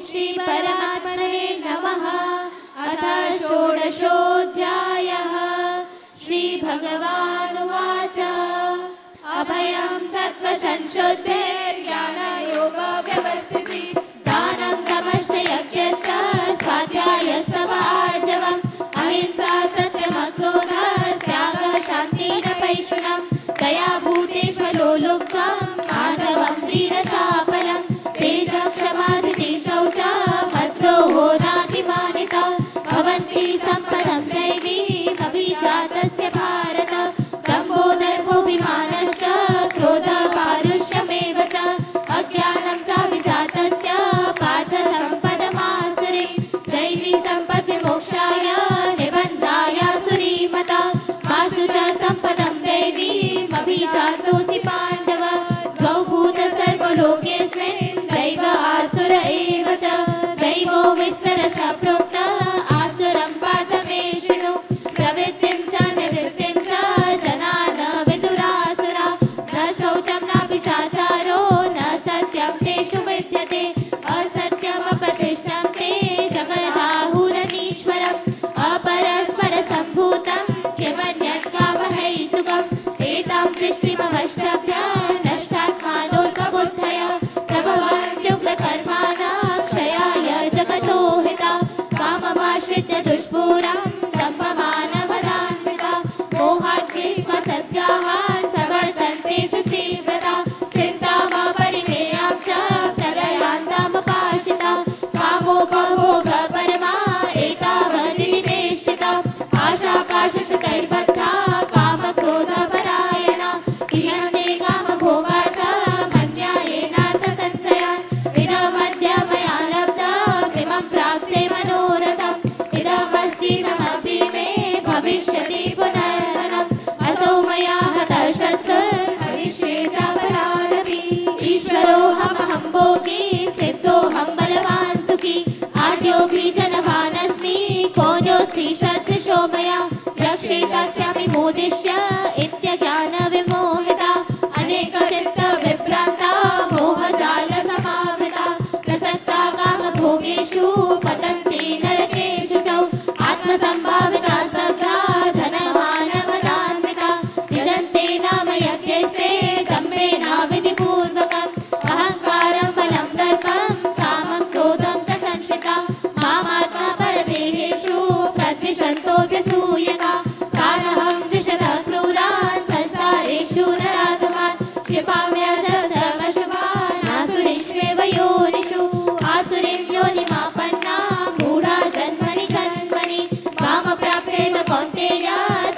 श्री परमात्मने नमः। अथ षोडशोऽध्यायः। श्रीभगवानुवाच अभयं सत्त्वसंशुद्धिर्ज्ञानयोगव्यवस्थितिः दानं दमश्च यज्ञश्च स्वाध्यायस्तप आर्जवम् अहिंसा सत्यमक्रोधः त्यागः शान्तिरपैशुनम् दया भूतेष्वलो लुप्त्वं माधवं ह्रीरचापलं तेजः क्षमा धृतिः शौचः मद्रोहो नातिमानिता भवन्ति सम्पदं दैवीम् अभिजातस्य भारत दम्भो दर्भोऽभिमानश्च क्रोधः पारुष्यमेव च अज्ञानं च विजातस्य पार्थ सम्पदमासुरीं दैवी सम्पद्विमोक्षाय निबन्धाय सुरीमता मासु च सम्पदं दैवीम् अभिजातोऽसि पाण्डव द्वौ भूतसर्वलोकेऽस्मिन् दैव आसुर एव च दैवो विस्तरशः प्रोक्तः आसुरं पार्थ मे शृणु प्रवृत्तिं च निवृत्तिं च जना न विदुरासुरा न शौचं नापि चाचारो न सत्यं तेषु विद्यते असत्यमप्रतिष्ठं ते जगदाहुरनीश्वरम् अपरस्परसम्भूतं किमन्यत् कामहैतुकम् एतां दृष्टिमवष्टभ्य नष्टात्मानोल्पबुद्धय प्रभवन्त्युग्रकर्माणां क्षयाय जगतो हिता काममाश्रित्य दुष्पूरं दम्भमानमदान्विता मोहात् गृहीत्वा सद्ग्राहान् प्रवर्तन्ते शुचिव्रता चिन्तामपरिमेयां च प्रलयान्तामुपाश्रिता कामोपभोगपरमा एतावदिति निश्चिता आशापाशश्रुतैर्बद्धा कामक्रोधपरायणा इहन्ते कामभोगार्थमन्यायेनार्थसञ्चयान् इदमद्य मया लब्धमिमं प्राप्स्ये मनोरथम् इदमस्तीदमपि मे भविष्यति पुनर्धनम् असौ मया हतः शत्रुर्हरिष्ये चापरानपि ईश्वरोऽहमहं भोगी सिद्धोऽहं बलवान् सुखी आढ्योऽपि जनवानस्मि कोऽन्योऽस्ति सदृशो मया रक्षितास्यामि मोदिष्य इत्यज्ञानविमोहिता अनेकचित्तविभ्रान्ता मोहजालसमावृता प्रसक्ता कामभोगेषु पतन्ति नरकेषु च आत्मसम्भाविता स्तब्धा धनमानमदान्विता यजन्ते नाम यज्ञैस्ते दम्भेन विधिपूर्वकम् अहङ्कारं बलं दर्पं कामं क्रोधं च संश्रिता मामात्मपरदेहेषु प्रद्विषन्तोऽभ्यसूयका प्राणहं द्विषतः क्रूरान् संसारेषु नराधमान् क्षिपाम्यजस्रमशुभान् आसुरीष्वेव योनिषु आसुरीं योनिमापन्ना मूढा जन्मनि जन्मनि कामप्राप्यैव कौन्तेय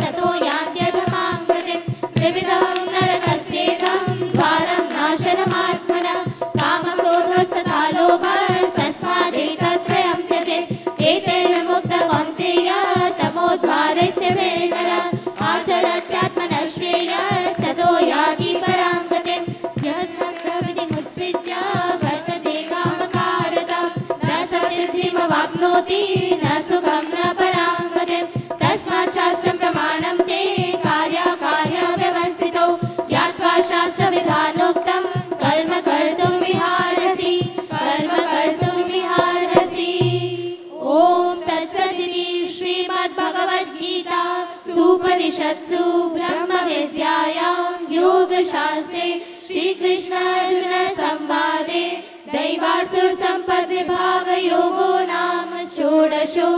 ततो यान्त्यधमां गतिं त्रिविधं नरकस्येदं द्वारं नाशनमात्मनः कामक्रोधस्तथा लोभस्तस्मादेतत्त्रयं त्यजेत् एतैर्विमुक्तः कौन्तेय तमोद्वारस्य विर्नरः आचरत्यात्मनः श्रेयस्ततो याति परां गतिं यद्विधिमुत्सृज्य वर्तते कामकारतः न स सिद्धिमवाप्नोति न सुखं न परां गतिं तस्मात् शास्त्रं प्रमाणं ते कार्याकार्यव्यवस्थितौ ज्ञात्वा शास्त्रविधानोक्तं कर्म कर्तुमिहार्हसि ॐ तत्सदिति श्रीमद्भगवद्गीता सूपनिषत्सु ब्रह्मविद्यायां योगशास्त्रे श्रीकृष्णार्जुन संवादे दैवासुर सम्पद्विभागयोगो नाम षोडशो